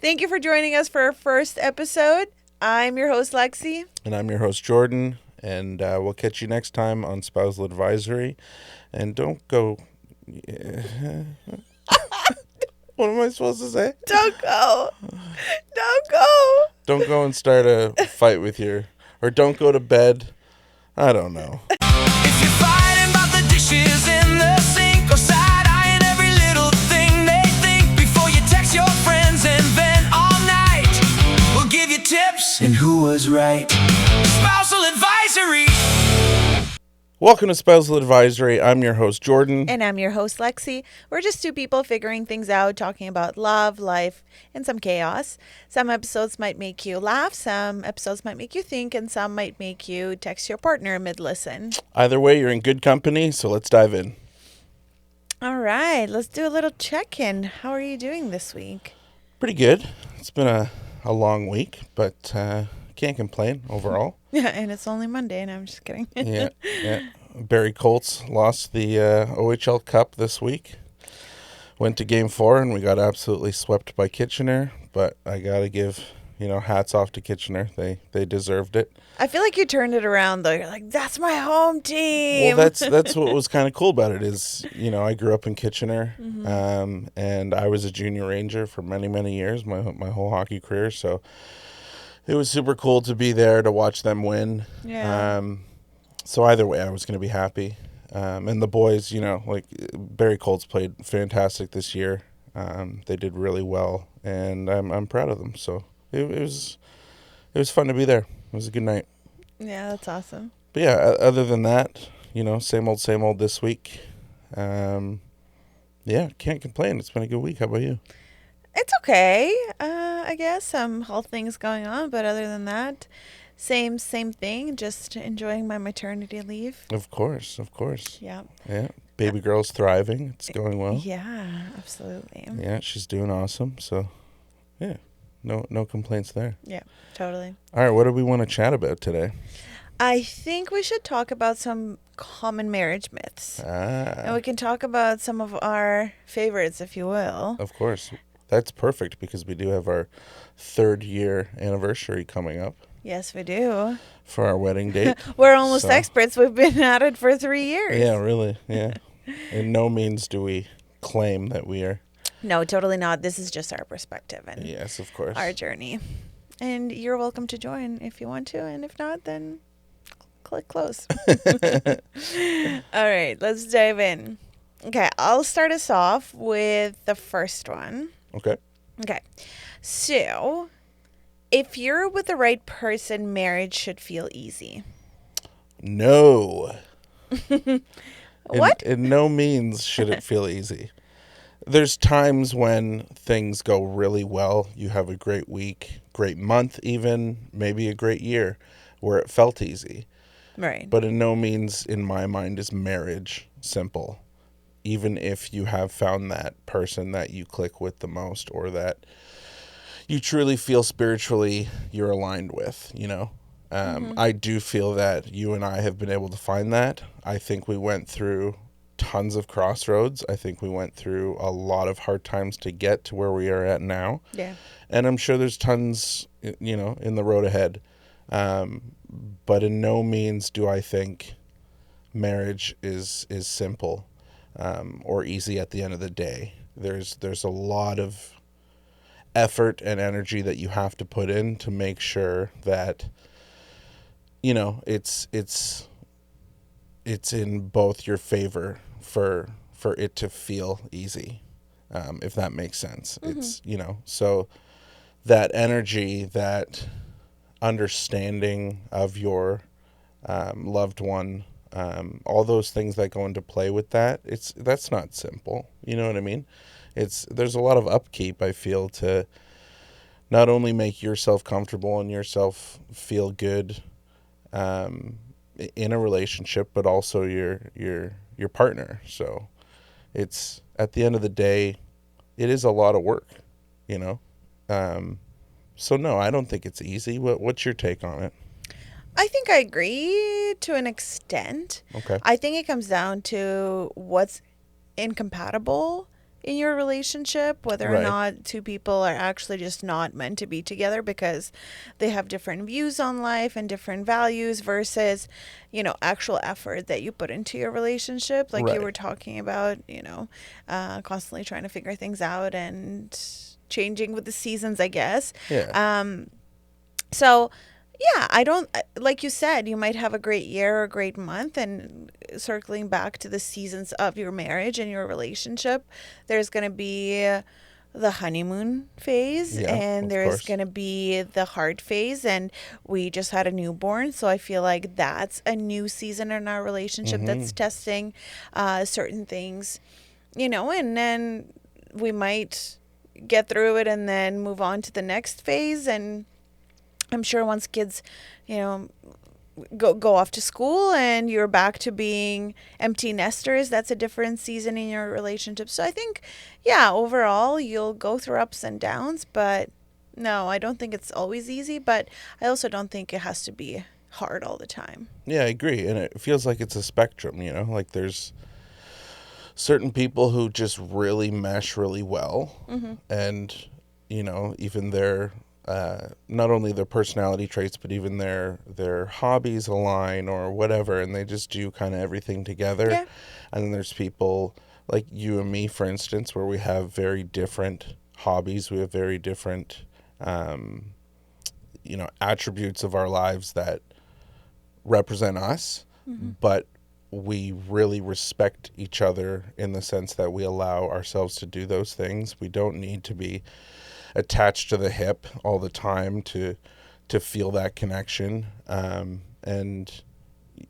Thank you for joining us for our first episode. I'm your host, Lexi. And I'm your host, Jordan. And we'll catch you next time on Spousal Advisory. And don't go... What am I supposed to say? Don't go. Don't go. Don't go and start a fight with your... Or don't go to bed. I don't know. If you're fighting about the dishes in the sink or side-eyeing every little thing they think before you text your friends and vent all night, we'll give you tips and who was right. Spousal Advisory. Welcome to Spousal Advisory. I'm your host, Jordan. And I'm your host, Lexi. We're just two people figuring things out, talking about love, life, and some chaos. Some episodes might make you laugh, some episodes might make you think, and some might make you text your partner mid-listen. Either way, you're in good company, so let's dive in. All right, let's do a little check-in. How are you doing this week? Pretty good. It's been a long week, but can't complain overall. Yeah, and it's only Monday, and I'm just kidding. Yeah. Barrie Colts lost the OHL Cup this week. Went to Game 4, and we got absolutely swept by Kitchener. But I got to give, hats off to Kitchener. They deserved it. I feel like you turned it around, though. You're like, that's my home team. Well, that's what was kind of cool about it is, I grew up in Kitchener, and I was a junior ranger for many, many years, my whole hockey career. So it was super cool to be there to watch them win. Yeah. So either way, I was going to be happy. And the boys, Barrie Colts played fantastic this year. They did really well, and I'm proud of them. So it was fun to be there. It was a good night. Yeah, that's awesome. But yeah, other than that, same old this week. Yeah, can't complain. It's been a good week. How about you? It's okay, I guess. Some health things going on, but other than that, same thing. Just enjoying my maternity leave. Of course. Yeah. Yeah, baby girl's thriving. It's going well. Yeah, absolutely. Yeah, she's doing awesome. So, yeah, no complaints there. Yeah, totally. All right, what do we want to chat about today? I think we should talk about some common marriage myths. And we can talk about some of our favorites, if you will. Of course. That's perfect because we do have our 3rd year anniversary coming up. Yes, we do. For our wedding date. We're almost experts. We've been at it for 3 years. Yeah, really. Yeah. In no means do we claim that we are. No, totally not. This is just our perspective and yes, of course. our journey. And you're welcome to join if you want to. And if not, then click close. All right, let's dive in. Okay, I'll start us off with the first one. Okay. Okay. So, if you're with the right person, marriage should feel easy. No. What? In no means should it feel easy. There's times when things go really well. You have a great week, great month even, maybe a great year where it felt easy. Right. But in no means, in my mind, is marriage simple. Even if you have found that person that you click with the most or that you truly feel spiritually you're aligned with, I do feel that you and I have been able to find that. I think we went through tons of crossroads. I think we went through a lot of hard times to get to where we are at now. Yeah. And I'm sure there's tons, in the road ahead. But in no means do I think marriage is simple. Or easy at the end of the day. There's a lot of effort and energy that you have to put in to make sure that it's in both your favor for it to feel easy, if that makes sense. It's so that energy, that understanding of your loved one. All those things that go into play with that's not simple. You know what I mean? There's a lot of upkeep, I feel, to not only make yourself comfortable and yourself feel good in a relationship, but also your partner. So it's, at the end of the day, it is a lot of work, So no, I don't think it's easy. What's your take on it? I think I agree to an extent. Okay. I think it comes down to what's incompatible in your relationship, whether or Right. not two people are actually just not meant to be together because they have different views on life and different values versus, actual effort that you put into your relationship. Like you Right. were talking about, constantly trying to figure things out and changing with the seasons, I guess. Yeah. So, yeah, I don't, like you said, you might have a great year or a great month. And circling back to the seasons of your marriage and your relationship, there's going to be the honeymoon phase Yeah, and of there's course. going to be the hard phase. And we just had a newborn. So I feel like that's a new season in our relationship that's testing certain things, and then we might get through it and then move on to the next phase. And I'm sure once kids, you know, go off to school and you're back to being empty nesters, that's a different season in your relationship. So I think, yeah, overall you'll go through ups and downs, but no, I don't think it's always easy, but I also don't think it has to be hard all the time. Yeah, I agree. And it feels like it's a spectrum, like there's certain people who just really mesh really well. And, even their, not only their personality traits, but even their hobbies align or whatever. And they just do kind of everything together. Yeah. And then there's people like you and me, for instance, where we have very different hobbies. We have very different, attributes of our lives that represent us, but we really respect each other in the sense that we allow ourselves to do those things. We don't need to be attached to the hip all the time to feel that connection. And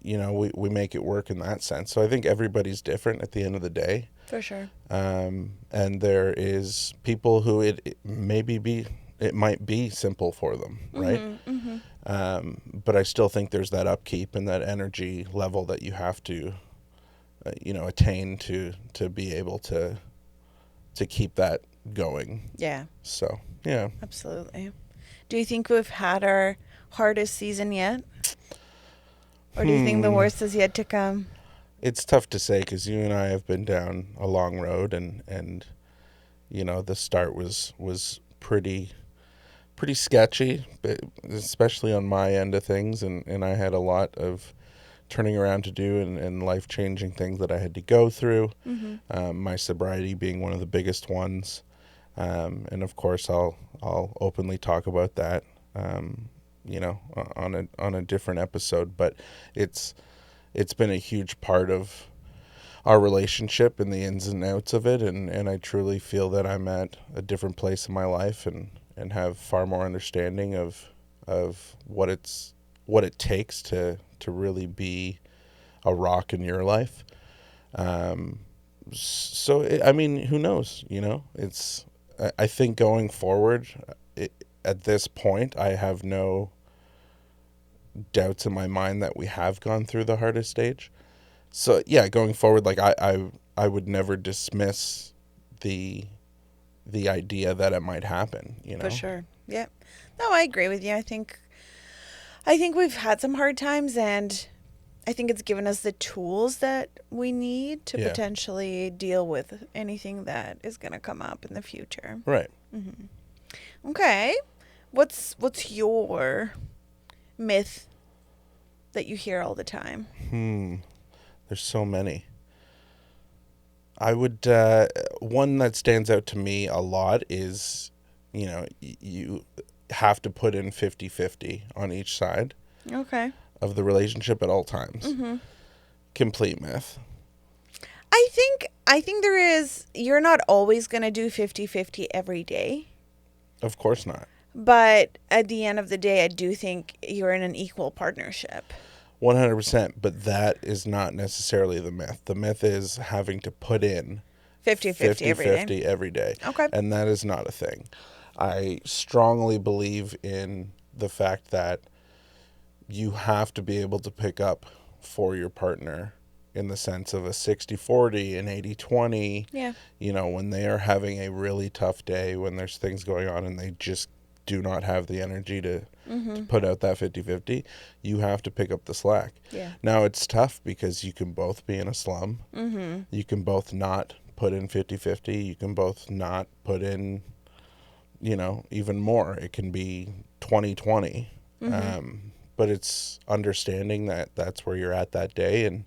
we make it work in that sense. So I think everybody's different at the end of the day. For sure. And there is people who it might be simple for them, right? But I still think there's that upkeep and that energy level that you have to, attain to be able to keep that going. Yeah, So, yeah. absolutely. Do you think we've had our hardest season yet? Or do you think the worst is yet to come? It's tough to say because you and I have been down a long road and the start was pretty sketchy, but especially on my end of things. And I had a lot of turning around to do and life-changing things that I had to go through. My sobriety being one of the biggest ones. And of course, I'll openly talk about that, on a different episode. But it's been a huge part of our relationship and the ins and outs of it. And I truly feel that I'm at a different place in my life and have far more understanding of what it takes to really be a rock in your life. So who knows? I think going forward, at this point, I have no doubts in my mind that we have gone through the hardest stage. So yeah, going forward, like I would never dismiss the idea that it might happen, For sure. Yeah. No, I agree with you. I think we've had some hard times, and I think it's given us the tools that we need to Yeah. potentially deal with anything that is going to come up in the future. Right. Okay. What's your myth that you hear all the time? There's so many. I would, one that stands out to me a lot is, you have to put in 50-50 on each side Okay. of the relationship at all times. Complete myth. I think there is, you're not always going to do 50-50 every day. Of course not. But at the end of the day, I do think you're in an equal partnership. 100%, but that is not necessarily the myth. The myth is having to put in 50-50 every day. 50-50 every day. Okay. And that is not a thing. I strongly believe in the fact that you have to be able to pick up for your partner in the sense of a 60-40, an 80-20. Yeah. When they are having a really tough day, when there's things going on and they just do not have the energy to put out that 50-50, you have to pick up the slack. Yeah. Now, it's tough because you can both be in a slum. You can both not put in 50-50. You can both not put in, even more. It can be 20-20. But it's understanding that that's where you're at that day, and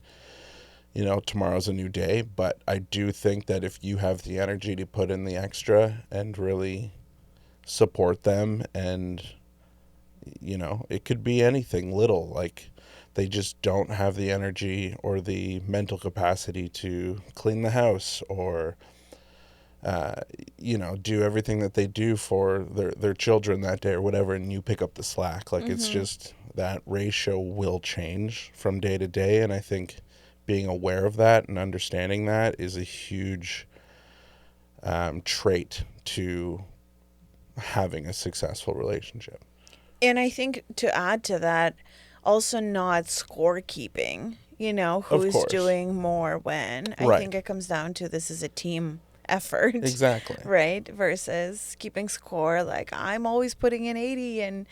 tomorrow's a new day. But I do think that if you have the energy to put in the extra and really support them, and it could be anything little, like they just don't have the energy or the mental capacity to clean the house, or do everything that they do for their children that day or whatever, and you pick up the slack. Like, it's just that ratio will change from day to day, and I think being aware of that and understanding that is a huge trait to having a successful relationship. And I think to add to that, also not scorekeeping, who's course. doing more when. I Right. think it comes down to this is a team effort. Exactly. Right? Versus keeping score, like I'm always putting in 80 and,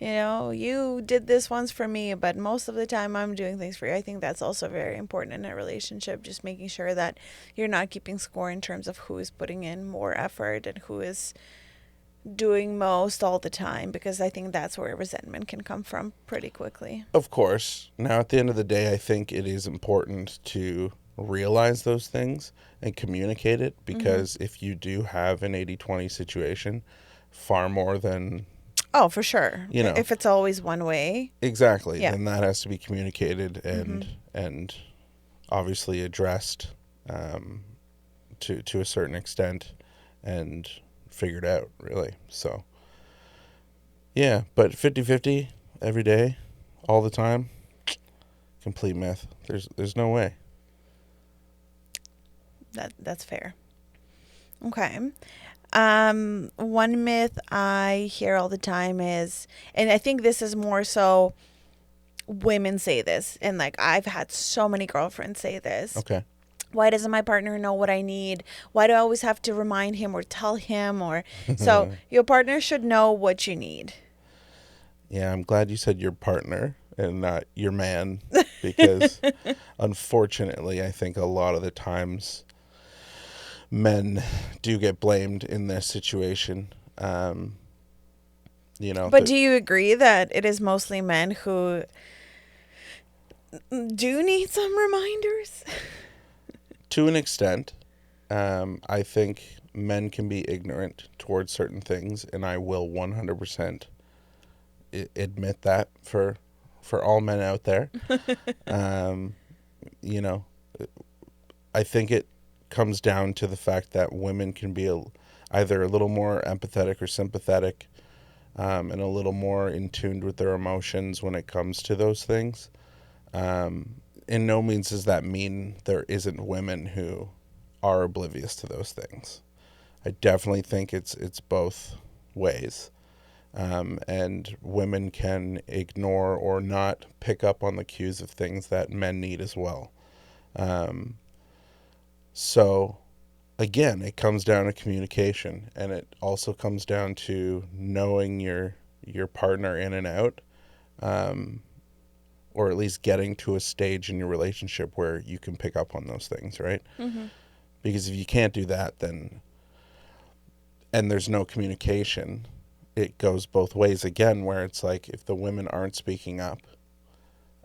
you did this once for me, but most of the time I'm doing things for you. I think that's also very important in a relationship, just making sure that you're not keeping score in terms of who is putting in more effort and who is doing most all the time, because I think that's where resentment can come from pretty quickly. Of course. Now, at the end of the day, I think it is important to realize those things and communicate it, because if you do have an 80-20 situation, far more than... Oh, for sure. If it's always one way. Exactly. Yeah. Then that has to be communicated and obviously addressed to a certain extent and figured out, really. So, yeah, but 50-50 every day, all the time, complete myth. There's no way. That's fair. Okay. One myth I hear all the time is, and I think this is more so women say this, and like I've had so many girlfriends say this. Okay. Why doesn't my partner know what I need? Why do I always have to remind him or tell him? Or so your partner should know what you need. Yeah, I'm glad you said your partner and not your man, because unfortunately, I think a lot of the times men do get blamed in this situation. But do you agree that it is mostly men who do need some reminders? To an extent, I think men can be ignorant towards certain things, and I will 100% admit that for all men out there. I think it comes down to the fact that women can be either a little more empathetic or sympathetic, and a little more in tune with their emotions when it comes to those things. In no means does that mean there isn't women who are oblivious to those things. I definitely think it's both ways. And women can ignore or not pick up on the cues of things that men need as well. So, again, it comes down to communication, and it also comes down to knowing your partner in and out, or at least getting to a stage in your relationship where you can pick up on those things, right? Mm-hmm. Because if you can't do that, then, and there's no communication, it goes both ways again, where it's like if the women aren't speaking up,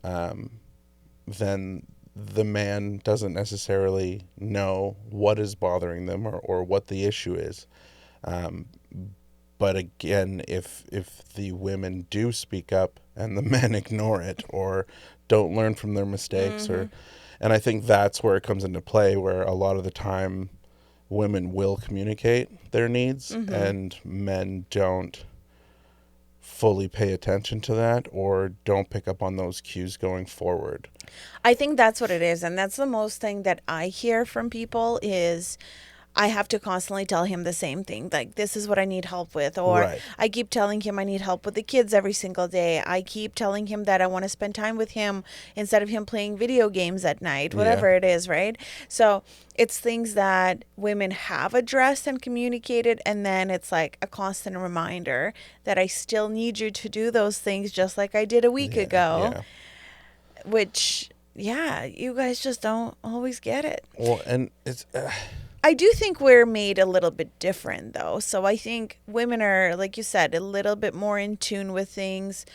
then the man doesn't necessarily know what is bothering them or what the issue is. But again, if the women do speak up and the men ignore it or don't learn from their mistakes, and I think that's where it comes into play, where a lot of the time women will communicate their needs and men don't fully pay attention to that or don't pick up on those cues going forward. I think that's what it is. And that's the most thing that I hear from people is I have to constantly tell him the same thing. Like, this is what I need help with. Or Right. I keep telling him I need help with the kids every single day. I keep telling him that I want to spend time with him instead of him playing video games at night, whatever it is, right? So it's things that women have addressed and communicated. And then it's like a constant reminder that I still need you to do those things just like I did a week ago. Yeah. Which, you guys just don't always get it. Well, and it's... I do think we're made a little bit different, though. So I think women are, like you said, a little bit more in tune with things,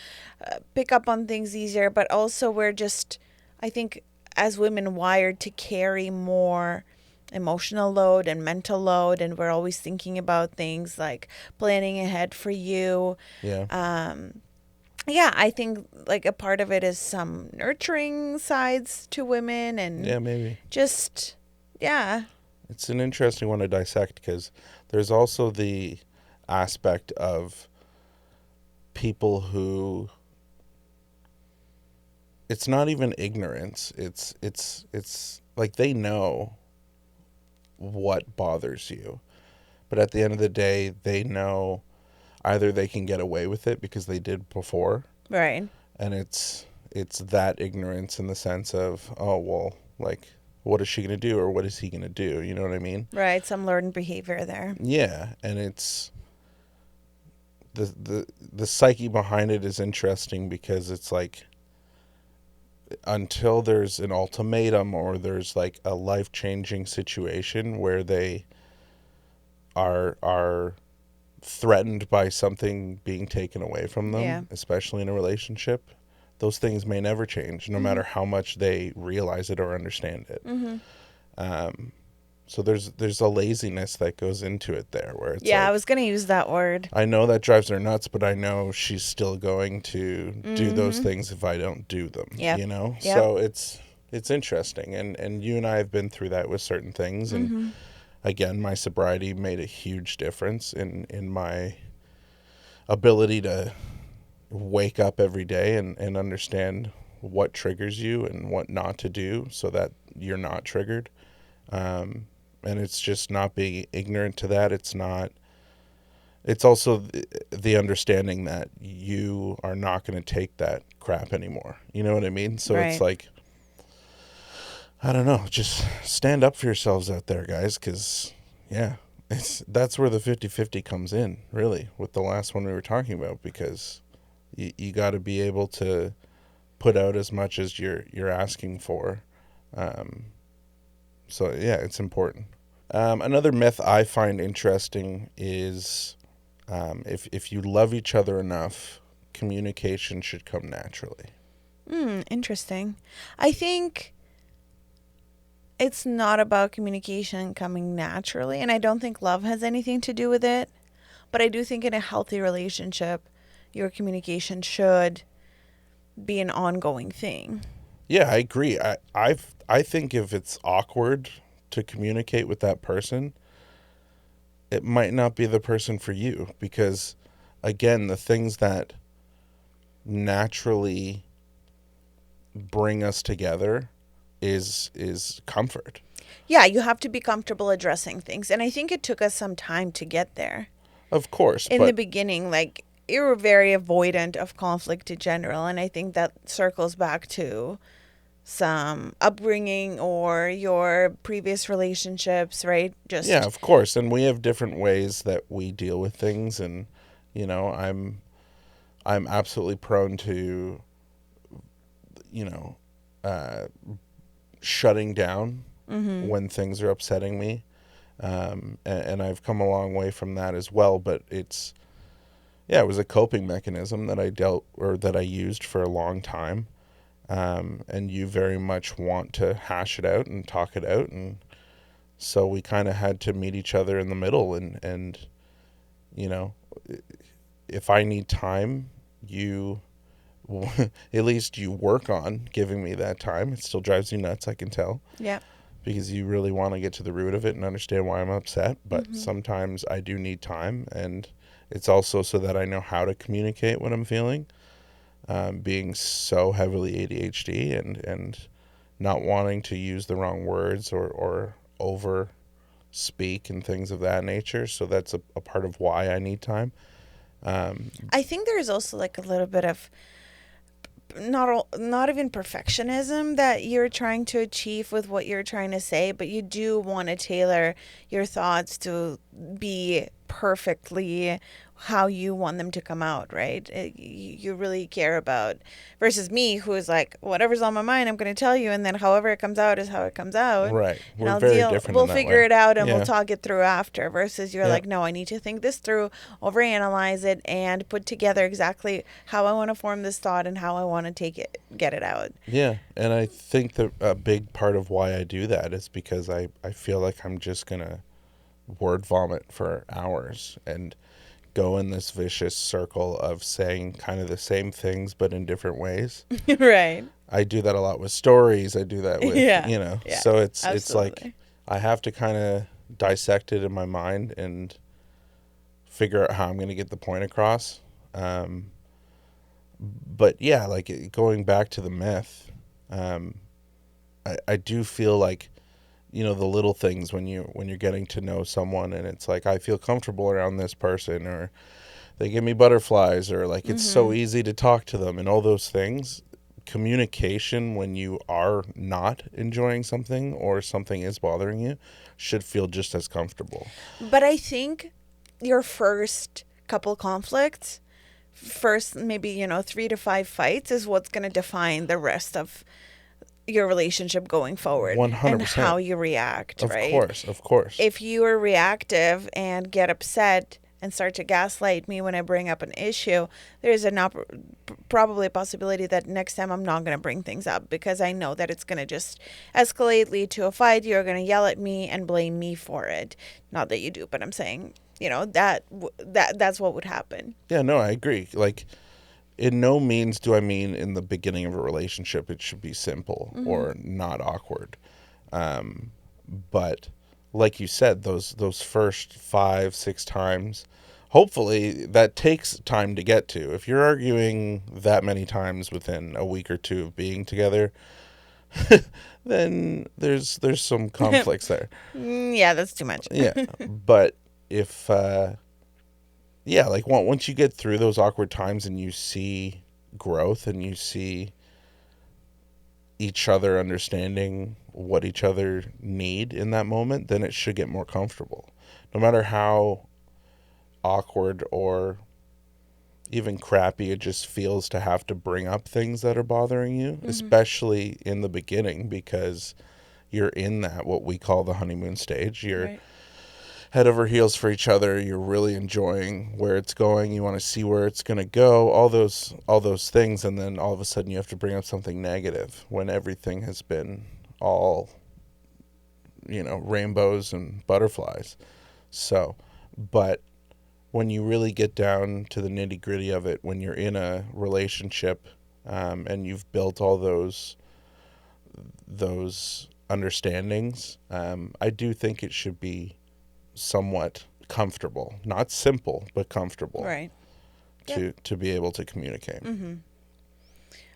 pick up on things easier, but also we're just, I think, as women, wired to carry more emotional load and mental load, and we're always thinking about things like planning ahead for you. Yeah. Yeah, I think like a part of it is some nurturing sides to women and Yeah, maybe. just, yeah. It's an interesting one to dissect because there's also the aspect of people who it's not even ignorance. It's like they know what bothers you. But at the end of the day, they know either they can get away with it because they did before, Right. and it's that ignorance in the sense of, oh well, like what is she going to do or what is he going to do? You know what I mean? Right. Some learned behavior there. Yeah, and it's the psyche behind it is interesting because it's like until there's an ultimatum or there's like a life-changing situation where they are threatened by something being taken away from them, Yeah. especially in a relationship, those things may never change, no matter how much they realize it or understand it. So there's a laziness that goes into it there, where it's Yeah, like, I was going to use that word. I know that drives her nuts, but I know she's still going to do those things if I don't do them. Yep. You know, Yep. so it's interesting, and you and I have been through that with certain things, and again, my sobriety made a huge difference in my ability to wake up every day and understand what triggers you and what not to do so that you're not triggered. And it's just not being ignorant to that. It's also the understanding that you are not going to take that crap anymore. You know what I mean? So Right. it's like, I don't know, just stand up for yourselves out there, guys, because, yeah, that's where the 50-50 comes in, really, with the last one we were talking about, because you got to be able to put out as much as you're asking for. So, yeah, it's important. Another myth I find interesting is if you love each other enough, communication should come naturally. Interesting. I think it's not about communication coming naturally, and I don't think love has anything to do with it. But I do think in a healthy relationship, your communication should be an ongoing thing. Yeah, I agree. I think if it's awkward to communicate with that person, it might not be the person for you, because again, the things that naturally bring us together is comfort. Yeah, you have to be comfortable addressing things. And I think it took us some time to get there. Of course, In the but beginning, like, you were very avoidant of conflict in general. And I think that circles back to some upbringing or your previous relationships, right? Just, yeah, of course, and we have different ways that we deal with things, and you know, I'm absolutely prone to, you know, shutting down when things are upsetting me, and I've come a long way from that as well. But it was a coping mechanism that I used for a long time, and you very much want to hash it out and talk it out, and so we kind of had to meet each other in the middle, and you know, if I need time, you at least you work on giving me that time. It still drives you nuts, I can tell, yeah. because you really want to get to the root of it and understand why I'm upset. But sometimes I do need time, and it's also so that I know how to communicate what I'm feeling. Being so heavily ADHD and not wanting to use the wrong words or over speak and things of that nature. So that's a part of why I need time. I think there's also like a little bit of not even perfectionism that you're trying to achieve with what you're trying to say, but you do want to tailor your thoughts to be perfectly how you want them to come out, right? You really care about, versus me, who is like, whatever's on my mind, I'm going to tell you, and then however it comes out is how it comes out. Right. And We're I'll very deal. different We'll in that figure way. it out, and Yeah. we'll talk it through after. Versus you're Yeah. like, no, I need to think this through, overanalyze it, and put together exactly how I want to form this thought and how I want to get it out. Yeah, and I think that a big part of why I do that is because I feel like I'm just going to word vomit for hours and go in this vicious circle of saying kind of the same things but in different ways. Right. I do that a lot with stories. I do that with, Yeah. Yeah, so it's like absolutely. I have to kind of dissect it in my mind and figure out how I'm going to get the point across. But yeah, like going back to the myth, I do feel like, the little things when you're getting to know someone and it's like, I feel comfortable around this person, or they give me butterflies, or like it's so easy to talk to them, and all those things. Communication when you are not enjoying something or something is bothering you should feel just as comfortable. But I think your first couple conflicts, first maybe 3 to 5 fights, is what's going to define the rest of your relationship going forward. 100%. And how you react, right? Of course. If you are reactive and get upset and start to gaslight me when I bring up an issue, there's probably a possibility that next time I'm not going to bring things up, because I know that it's going to just escalate, lead to a fight. You're going to yell at me and blame me for it. Not that you do, but I'm saying, that's what would happen. Yeah, no, I agree. Like, in no means do I mean in the beginning of a relationship it should be simple or not awkward. But like you said, those first 5-6 times, hopefully that takes time to get to. If you're arguing that many times within a week or two of being together, then there's some conflicts there. Yeah, that's too much. Yeah, but if like once you get through those awkward times and you see growth and you see each other understanding what each other need in that moment, then it should get more comfortable. No matter how awkward or even crappy it just feels to have to bring up things that are bothering you, especially in the beginning, because you're in that, what we call the honeymoon stage. You're Right. head over heels for each other. You're really enjoying where it's going. You want to see where it's going to go, all those things. And then all of a sudden you have to bring up something negative when everything has been all, rainbows and butterflies. So, but when you really get down to the nitty gritty of it, when you're in a relationship, and you've built all those understandings, I do think it should be somewhat comfortable, not simple, but comfortable, Right. to be able to communicate.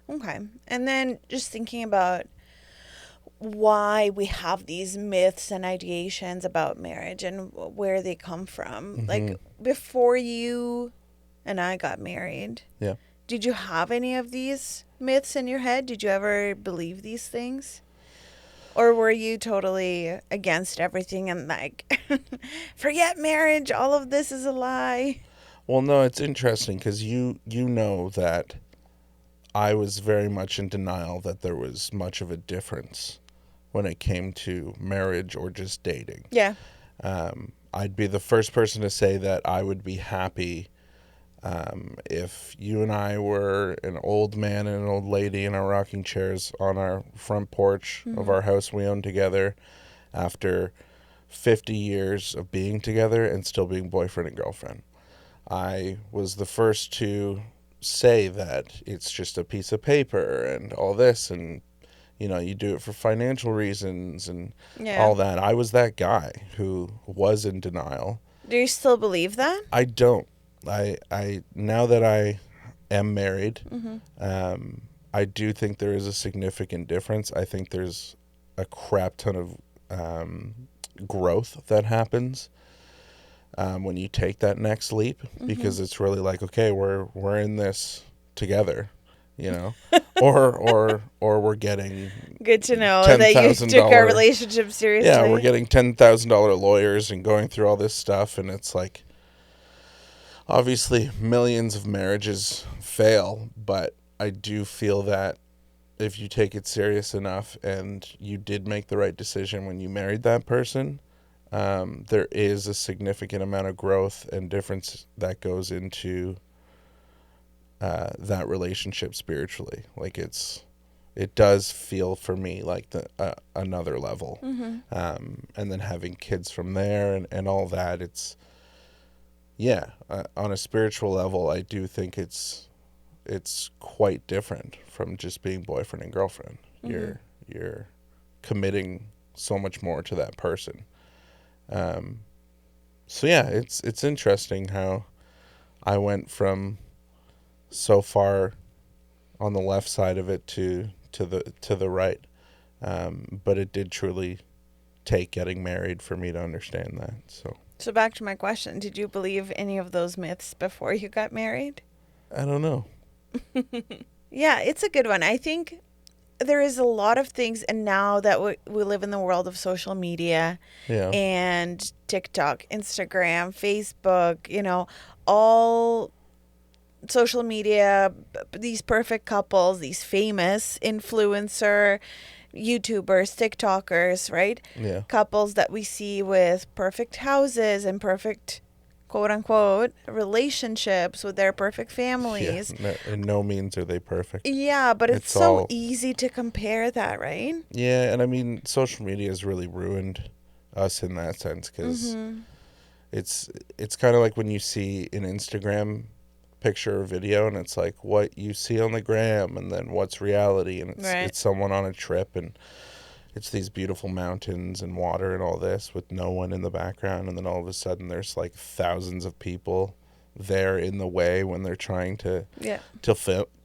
Okay. And then just thinking about why we have these myths and ideations about marriage and where they come from. Like, before you and I got married, Yeah. did you have any of these myths in your head? Did you ever believe these things? Or were you totally against everything and like, forget marriage, all of this is a lie? Well, no, it's interesting because you know that I was very much in denial that there was much of a difference when it came to marriage or just dating. Yeah. I'd be the first person to say that I would be happy if you and I were an old man and an old lady in our rocking chairs on our front porch of our house we own together after 50 years of being together and still being boyfriend and girlfriend. I was the first to say that it's just a piece of paper and all this, and you do it for financial reasons and all that. I was that guy who was in denial. Do you still believe that? I don't. I now that I am married, I do think there is a significant difference. I think there's a crap ton of growth that happens when you take that next leap, because it's really like, okay, we're in this together, or we're getting Good to know that you took our relationship seriously. yeah, we're getting $10,000 lawyers and going through all this stuff, and it's like, obviously millions of marriages fail, but I do feel that if you take it serious enough and you did make the right decision when you married that person, there is a significant amount of growth and difference that goes into that relationship spiritually. Like it does feel for me like another level. And then having kids from there and all that, on a spiritual level, I do think it's quite different from just being boyfriend and girlfriend. You're committing so much more to that person. So yeah, it's interesting how I went from so far on the left side of it to the right. But it did truly take getting married for me to understand that. So back to my question, did you believe any of those myths before you got married? I don't know. Yeah, it's a good one. I think there is a lot of things, and now that we live in the world of social media Yeah. and TikTok, Instagram, Facebook, all social media, these perfect couples, these famous influencer YouTubers, TikTokers, right? Yeah. Couples that we see with perfect houses and perfect, quote unquote, relationships with their perfect families. Yeah. In no means are they perfect. Yeah, but it's so all easy to compare that, right? Yeah, and I mean, social media has really ruined us in that sense because it's kind of like when you see an Instagram picture or video and it's like what you see on the gram and then what's reality, and it's someone on a trip and it's these beautiful mountains and water and all this with no one in the background, and then all of a sudden there's like thousands of people there in the way when they're trying to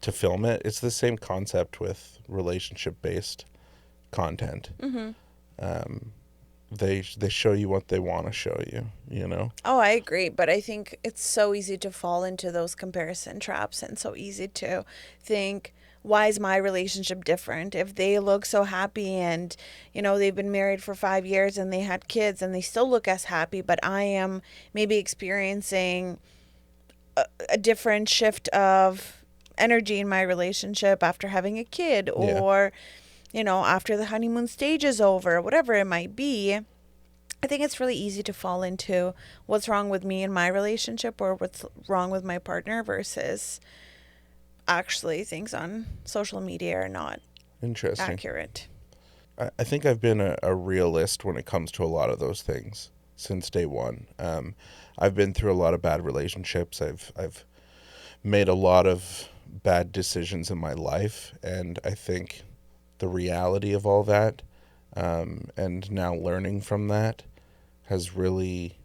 film it. It's the same concept with relationship based content. They show you what they want to show you. Oh, I agree. But I think it's so easy to fall into those comparison traps and so easy to think, why is my relationship different? If they look so happy and, they've been married for 5 years and they had kids and they still look as happy, but I am maybe experiencing a different shift of energy in my relationship after having a kid or, after the honeymoon stage is over, whatever it might be. I think it's really easy to fall into what's wrong with me in my relationship or what's wrong with my partner versus actually things on social media are not accurate. I think I've been a realist when it comes to a lot of those things since day one. I've been through a lot of bad relationships. I've made a lot of bad decisions in my life, and I think the reality of all that, and now learning from that, has really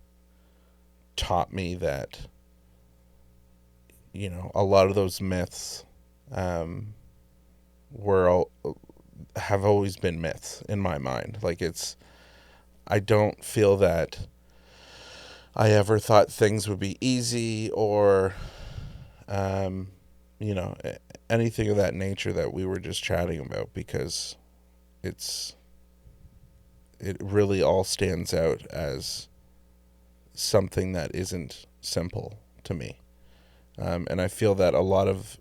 taught me that, a lot of those myths have always been myths in my mind. Like I don't feel that I ever thought things would be easy or, anything of that nature that we were just chatting about, because it really all stands out as something that isn't simple to me. And I feel that a lot of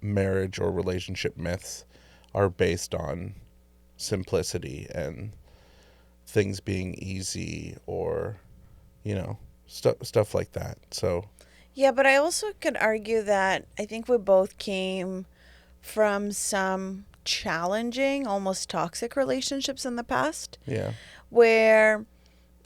marriage or relationship myths are based on simplicity and things being easy or, stuff like that. So yeah, but I also could argue that I think we both came from some challenging, almost toxic relationships in the past. Yeah. Where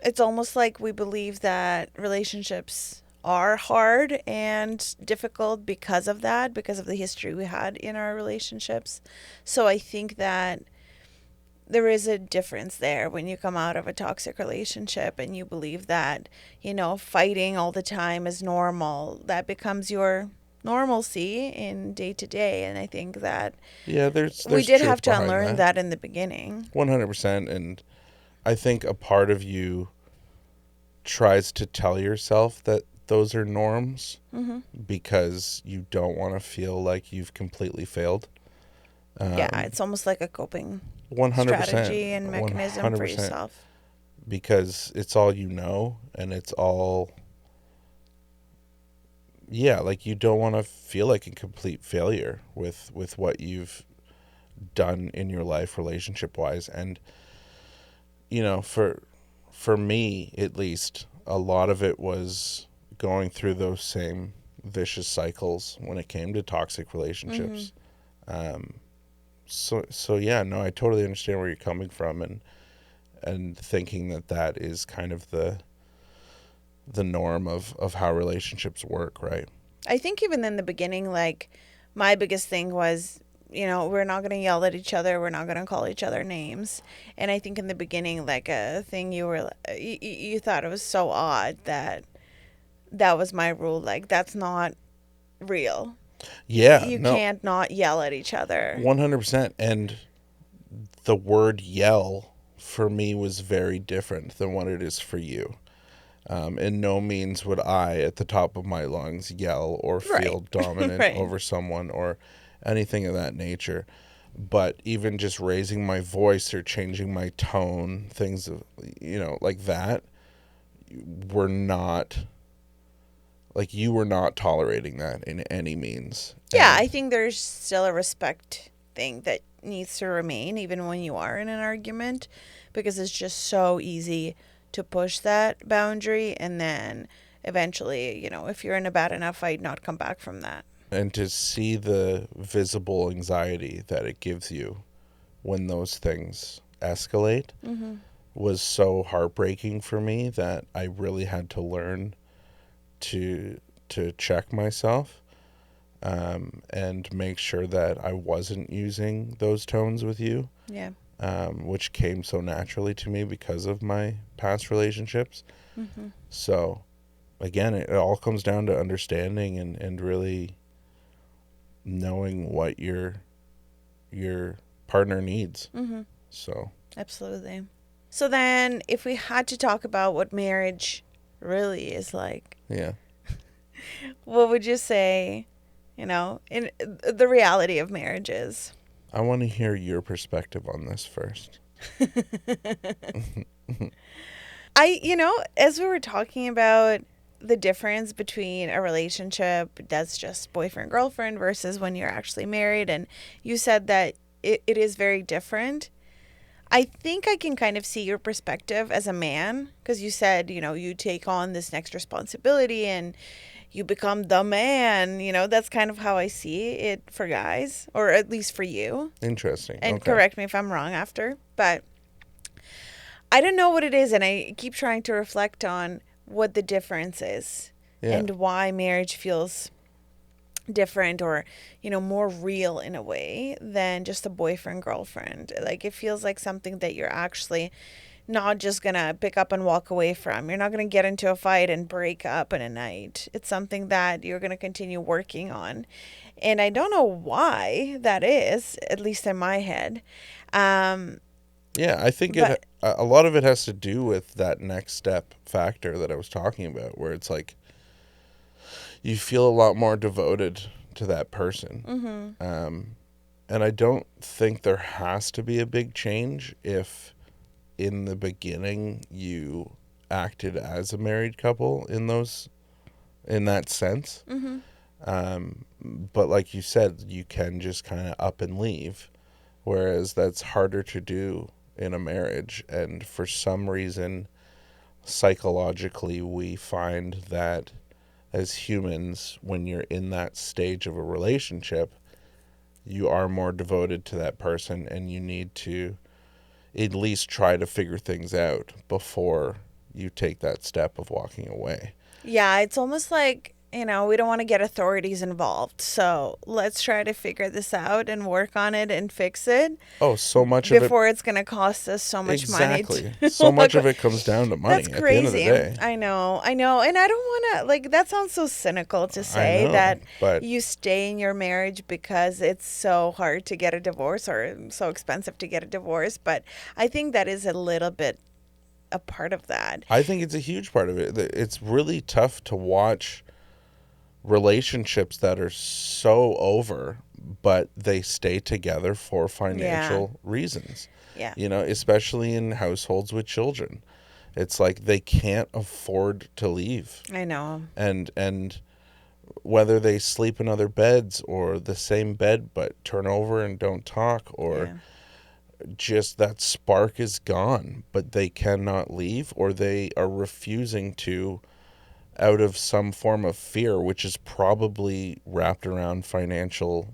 it's almost like we believe that relationships are hard and difficult because of that, because of the history we had in our relationships. So I think that there is a difference there when you come out of a toxic relationship and you believe that, fighting all the time is normal. That becomes your normalcy in day to day. And I think that there's we did have to behind unlearn that in the beginning. 100%. And I think a part of you tries to tell yourself that those are norms because you don't want to feel like you've completely failed. It's almost like a coping 100%, strategy and mechanism 100%, for yourself. Because it's all and it's all yeah, like you don't want to feel like a complete failure with what you've done in your life relationship wise. And for me at least, a lot of it was going through those same vicious cycles when it came to toxic relationships. So yeah, no, I totally understand where you're coming from, and thinking that is kind of the norm of how relationships work, right? I think even in the beginning, like, my biggest thing was, we're not going to yell at each other. We're not going to call each other names. And I think in the beginning, like, a thing you thought it was so odd that was my rule. Like, that's not real. Yeah, You no, can't not yell at each other. 100%. And the word yell for me was very different than what it is for you. In no means would I, at the top of my lungs, yell or feel Right. dominant Right. over someone or anything of that nature. But even just raising my voice or changing my tone, things like that, were not, like, you were not tolerating that in any means. Yeah, And I think there's still a respect thing that needs to remain even when you are in an argument, because it's just so easy to push that boundary and then eventually, if you're in a bad enough fight, not come back from that. and to see the visible anxiety that it gives you when those things escalate was so heartbreaking for me that I really had to learn to check myself, and make sure that I wasn't using those tones with you, Yeah. which came so naturally to me because of my past relationships. So again, it all comes down to understanding and really knowing what your partner needs. So Absolutely. So then, if we had to talk about what marriage really is like, yeah, what would you say, in the reality of marriage is? I want to hear your perspective on this first. As we were talking about the difference between a relationship that's just boyfriend girlfriend versus when you're actually married, and you said that it is very different. I think I can kind of see your perspective as a man, because you said, you take on this next responsibility and you become the man. That's kind of how I see it for guys, or at least for you. Interesting. And Okay. correct me if I'm wrong after, but I don't know what it is. And I keep trying to reflect on what the difference is, Yeah. and why marriage feels different, or more real in a way than just a boyfriend girlfriend. Like, it feels like something that you're actually not just gonna pick up and walk away from. You're not gonna get into a fight and break up in a night. It's something that you're gonna continue working on, and I don't know why that is, at least in my head. Yeah, I think But a lot of it has to do with that next step factor that I was talking about, where it's like you feel a lot more devoted to that person. And I don't think there has to be a big change if in the beginning you acted as a married couple in that sense. But like you said, you can just kind of up and leave, whereas that's harder to do in a marriage. And for some reason, psychologically, we find that as humans, when you're in that stage of a relationship, you are more devoted to that person, and you need to at least try to figure things out before you take that step of walking away. yeah, it's almost like, we don't want to get authorities involved. So let's try to figure this out and work on it and fix it Oh, so much of it. before it's going to cost us so much money. Exactly. So much of it comes down to money That's at the end of the crazy. day. I know. And I don't want to, like, that sounds so cynical to say know, that but- you stay in your marriage because it's so hard to get a divorce or so expensive to get a divorce. But I think that is a little bit a part of that. I think it's a huge part of it. It's really tough to watch relationships that are so over, but they stay together for financial reasons. Yeah. Especially in households with children. It's like they can't afford to leave. I know. And whether they sleep in other beds or the same bed but turn over and don't talk, or just that spark is gone, but they cannot leave, or they are refusing to out of some form of fear, which is probably wrapped around financial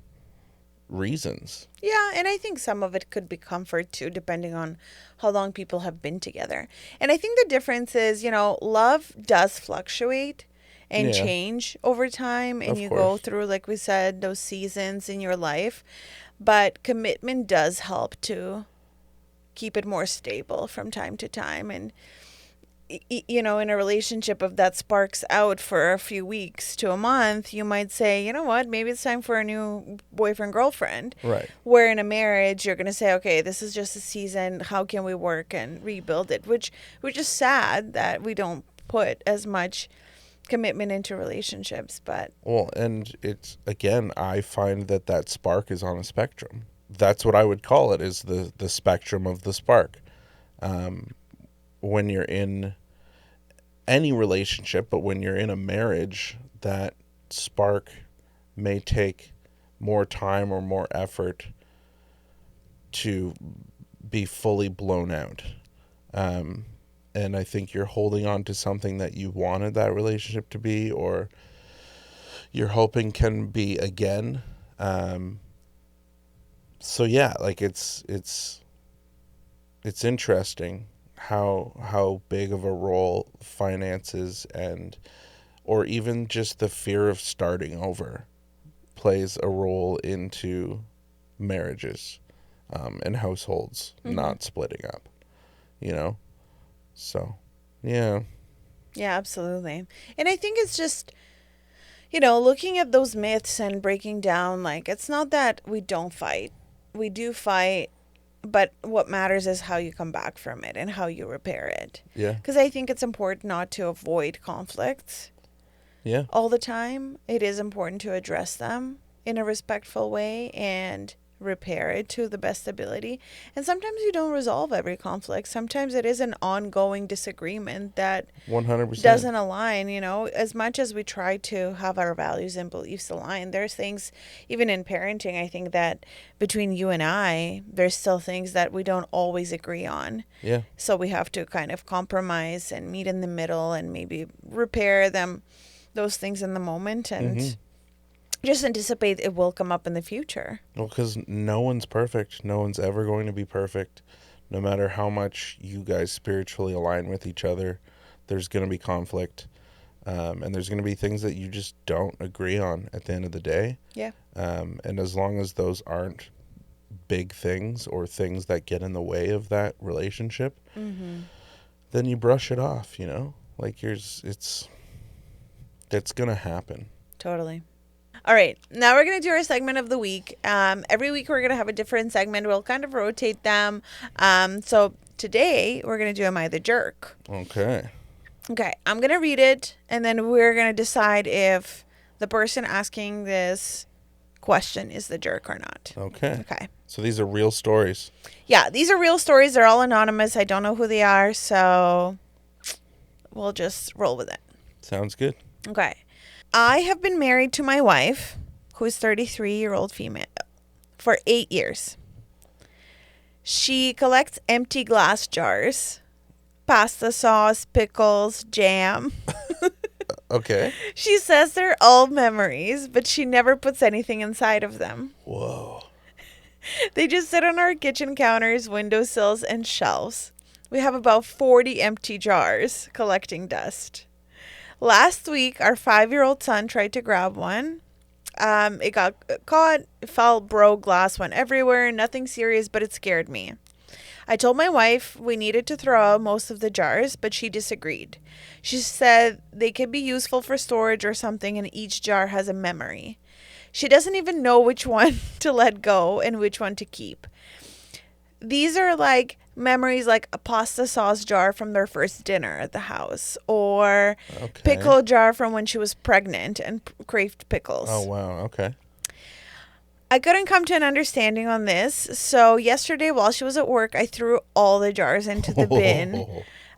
reasons. Yeah, and I think some of it could be comfort too, depending on how long people have been together. And I think the difference is, love does fluctuate and Yeah. change over time, and Of you course. go through, like we said, those seasons in your life. But commitment does help to keep it more stable from time to time. And in a relationship, if that sparks out for a few weeks to a month, you might say, you know what, maybe it's time for a new boyfriend, girlfriend. Right. Where in a marriage, you're going to say, okay, this is just a season. How can we work and rebuild it? Which is sad that we don't put as much commitment into relationships. But Well, and it's, again, I find that spark is on a spectrum. That's what I would call it, is the spectrum of the spark. When you're in any relationship, but when you're in a marriage, that spark may take more time or more effort to be fully blown out. And I think you're holding on to something that you wanted that relationship to be, or you're hoping can be again. So yeah, like it's interesting how big of a role finances or even just the fear of starting over plays a role into marriages, and households not splitting up, so yeah. yeah, absolutely. And I think it's just, looking at those myths and breaking down, like, it's not that we don't fight. We do fight, but what matters is how you come back from it and how you repair it. Yeah. Because I think it's important not to avoid conflicts Yeah. all the time. It is important to address them in a respectful way and repair it to the best ability. And sometimes you don't resolve every conflict. Sometimes it is an ongoing disagreement that 100%. doesn't align. As much as we try to have our values and beliefs align, there's things, even in parenting, I think that between you and I, there's still things that we don't always agree on. Yeah. So we have to kind of compromise and meet in the middle and maybe repair those things in the moment, and just anticipate it will come up in the future. Well, because no one's perfect. No one's ever going to be perfect. No matter how much you guys spiritually align with each other, there's going to be conflict. And there's going to be things that you just don't agree on at the end of the day. Yeah. And as long as those aren't big things or things that get in the way of that relationship, then you brush it off, Like it's going to happen. Totally. All right. Now we're going to do our segment of the week. Every week we're going to have a different segment. We'll kind of rotate them. So today we're going to do Am I the Jerk? Okay. Okay. I'm going to read it, and then we're going to decide if the person asking this question is the jerk or not. Okay. Okay. So these are real stories. Yeah, these are real stories. They're all anonymous. I don't know who they are, so we'll just roll with it. Sounds good. Okay. I have been married to my wife, who is 33-year-old female, for 8 years. She collects empty glass jars, pasta sauce, pickles, jam. Okay. She says they're all memories, but she never puts anything inside of them. Whoa. They just sit on our kitchen counters, windowsills, and shelves. We have about 40 empty jars collecting dust. Last week, our 5-year-old son tried to grab one. It got caught, fell, broke, glass went everywhere. Nothing serious, but it scared me. I told my wife we needed to throw out most of the jars, but she disagreed. She said they could be useful for storage or something, and each jar has a memory. She doesn't even know which one to let go and which one to keep. These are like memories, like a pasta sauce jar from their first dinner at the house, or pickle jar from when she was pregnant and craved pickles. Oh, wow. Okay. I couldn't come to an understanding on this, so yesterday while she was at work, I threw all the jars into the bin.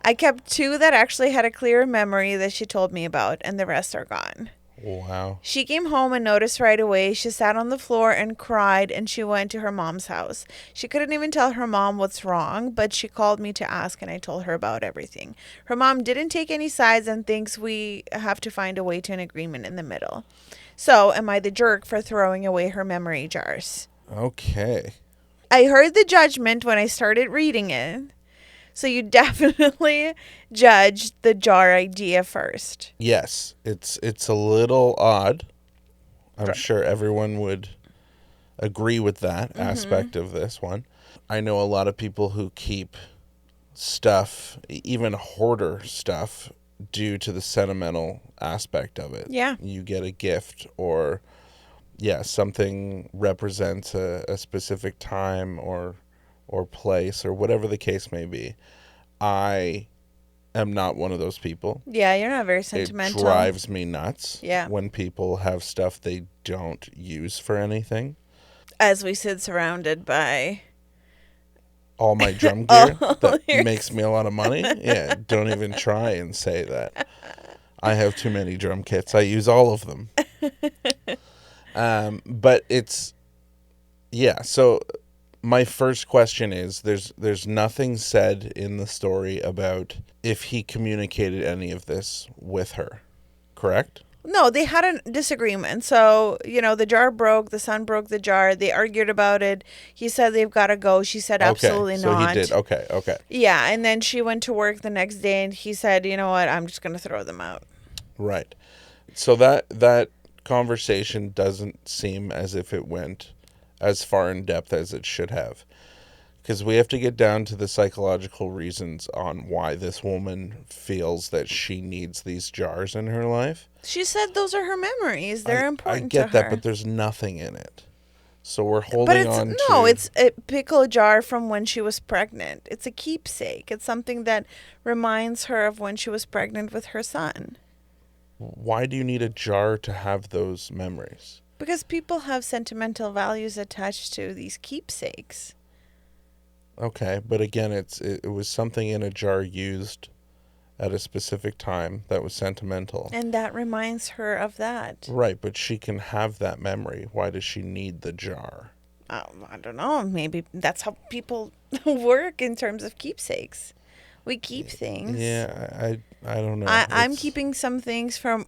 I kept 2 that actually had a clear memory that she told me about, and the rest are gone. Wow. She came home and noticed right away. She sat on the floor and cried, and she went to her mom's house. She couldn't even tell her mom what's wrong, but she called me to ask, and I told her about everything. Her mom didn't take any sides and thinks we have to find a way to an agreement in the middle. So, am I the jerk for throwing away her memory jars? Okay. I heard the judgment when I started reading it. So you definitely judged the jar idea first. Yes, it's a little odd. I'm sure everyone would agree with that aspect of this one. I know a lot of people who keep stuff, even hoarder stuff, due to the sentimental aspect of it. Yeah. You get a gift or, something represents a specific time or place or whatever the case may be. I am not one of those people. Yeah, you're not very sentimental. It drives me nuts Yeah. when people have stuff they don't use for anything. As we sit surrounded by... All my drum gear that yours. makes me a lot of money. Yeah, don't even try and say that. I have too many drum kits. I use all of them. But it's... Yeah, so... My first question is, there's nothing said in the story about if he communicated any of this with her, correct? No, they had a disagreement. So, the jar broke. The son broke the jar. They argued about it. He said they've got to go. She said absolutely okay, so not. he did. Okay. Yeah, and then she went to work the next day, and he said, you know what, I'm just going to throw them out. Right. So that conversation doesn't seem as if it went as far in depth as it should have. Because we have to get down to the psychological reasons on why this woman feels that she needs these jars in her life. She said those are her memories. They're important to her. I get that, her. but there's nothing in it. So we're holding on to... No, it's a pickle jar from when she was pregnant. It's a keepsake. It's something that reminds her of when she was pregnant with her son. Why do you need a jar to have those memories? Because people have sentimental values attached to these keepsakes. Okay, but again, it was something in a jar used at a specific time that was sentimental. And that reminds her of that. Right, but she can have that memory. Why does she need the jar? I don't know. Maybe that's how people work in terms of keepsakes. We keep things. Yeah, I don't know. I'm keeping some things from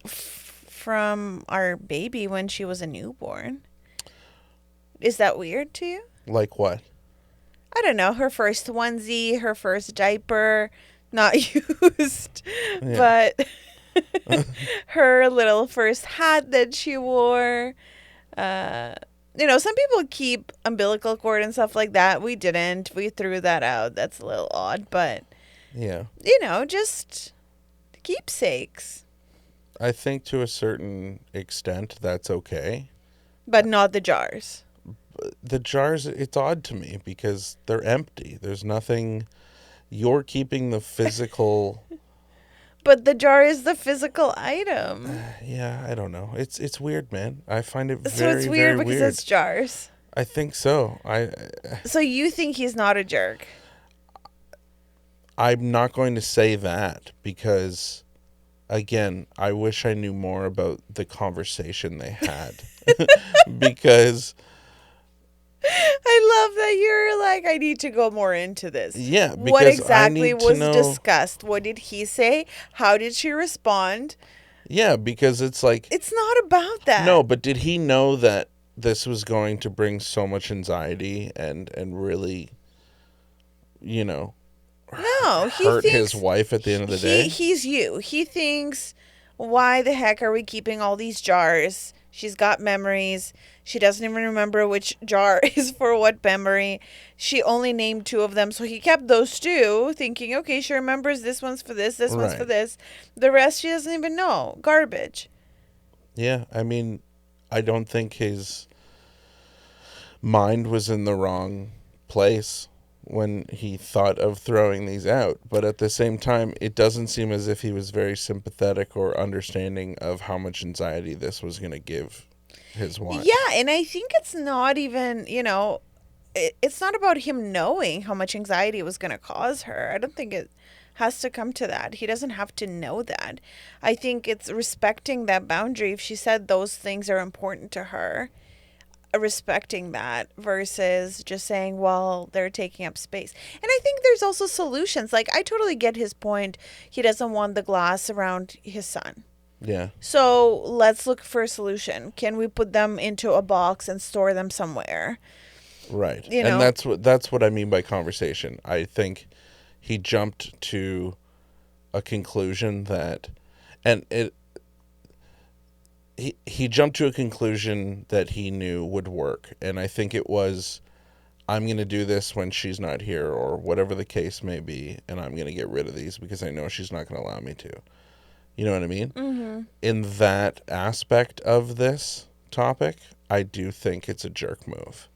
our baby when she was a newborn. Is that weird to you? Like what? I don't know. Her first onesie, her first diaper, not used, but her little first hat that she wore. Some people keep umbilical cord and stuff like that. We didn't. We threw that out. That's a little odd, but yeah, just keepsakes. I think to a certain extent that's okay. But not the jars. The jars, it's odd to me because they're empty. There's nothing. You're keeping the physical. But the jar is the physical item. Yeah, I don't know. It's weird, man. I find it So it's weird because it's jars. I think so. So you think he's not a jerk? I'm not going to say that because... Again, I wish I knew more about the conversation they had. Because... I love that you're like, I need to go more into this. Yeah, because what exactly I need to was know... discussed? What did he say? How did she respond? Yeah, because it's like... It's not about that. No, but did he know that this was going to bring so much anxiety and really, No, he hurt thinks his wife at the end of the day? He's you. He thinks, why the heck are we keeping all these jars? She's got memories. She doesn't even remember which jar is for what memory. She only named 2 of them, so he kept those 2, thinking, okay, she remembers this one's for this one's for this. The rest she doesn't even know. Garbage. Yeah, I mean, I don't think his mind was in the wrong place when he thought of throwing these out. But at the same time, it doesn't seem as if he was very sympathetic or understanding of how much anxiety this was going to give his wife. Yeah, and I think it's not even, it's not about him knowing how much anxiety it was going to cause her. I don't think it has to come to that. He doesn't have to know that. I think it's respecting that boundary. If she said those things are important to her, respecting that versus just saying, well, they're taking up space. And I think there's also solutions. Like, I totally get his point. He doesn't want the glass around his son. Yeah. So let's look for a solution. Can we put them into a box and store them somewhere? Right. You know? And that's what I mean by conversation. I think he jumped to a conclusion that, and he jumped to a conclusion that he knew would work. And I think it was, I'm going to do this when she's not here, or whatever the case may be, and I'm going to get rid of these because I know she's not going to allow me to. You know what I mean? Mm-hmm. In that aspect of this topic, I do think it's a jerk move.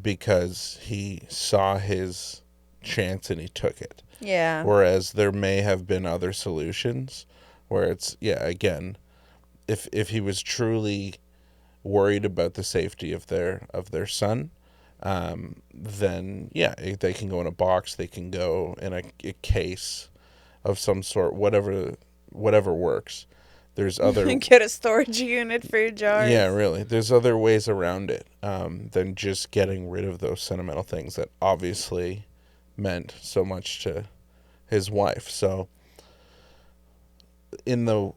Because he saw his chance and he took it. Yeah. Whereas there may have been other solutions where it's, again, if he was truly worried about the safety of their son, then they can go in a box, they can go in a case of some sort, whatever works. There's other get a storage unit for your jars. Yeah, really. There's other ways around it than just getting rid of those sentimental things that obviously meant so much to his wife. So in the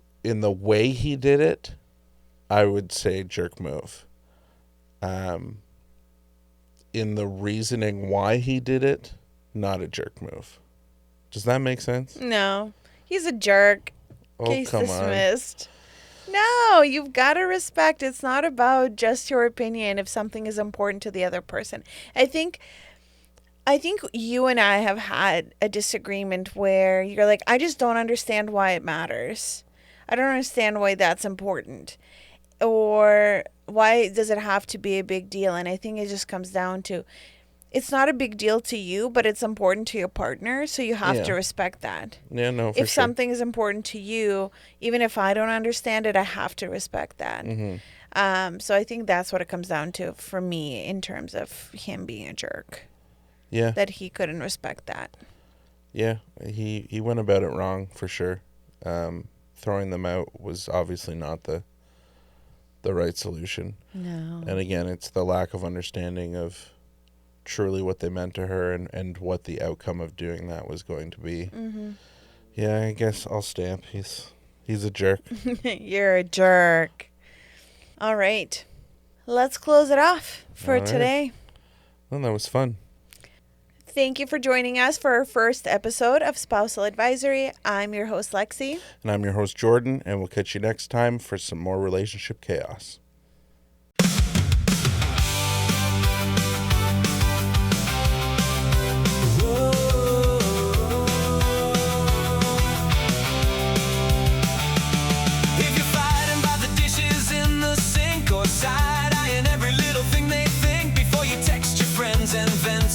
way he did it, I would say jerk move. In the reasoning why he did it, not a jerk move. Does that make sense? No. He's a jerk. Case Come dismissed. On. No, you've got to respect. It's not about just your opinion if something is important to the other person. I think you and I have had a disagreement where you're like, I just don't understand why it matters. I don't understand why that's important. Or why does it have to be a big deal? And I think it just comes down to, it's not a big deal to you, but it's important to your partner, so you have to respect that. Yeah, no, for If sure. something is important to you, even if I don't understand it, I have to respect that. Mm-hmm. So I think that's what it comes down to for me in terms of him being a jerk. Yeah. That he couldn't respect that. Yeah, he went about it wrong, for sure. Throwing them out was obviously not the right solution. No. And again, it's the lack of understanding of truly what they meant to her and what the outcome of doing that was going to be. Mm-hmm. Yeah, I guess I'll stamp. He's a jerk. You're a jerk. All right. Let's close it off for today. Well, that was fun. Thank you for joining us for our first episode of Spousal Advisory. I'm your host, Lexi. And I'm your host, Jordan, and we'll catch you next time for some more relationship chaos.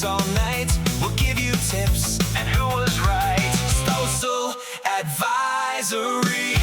All night, we'll give you tips and who was right. Spousal Advisory.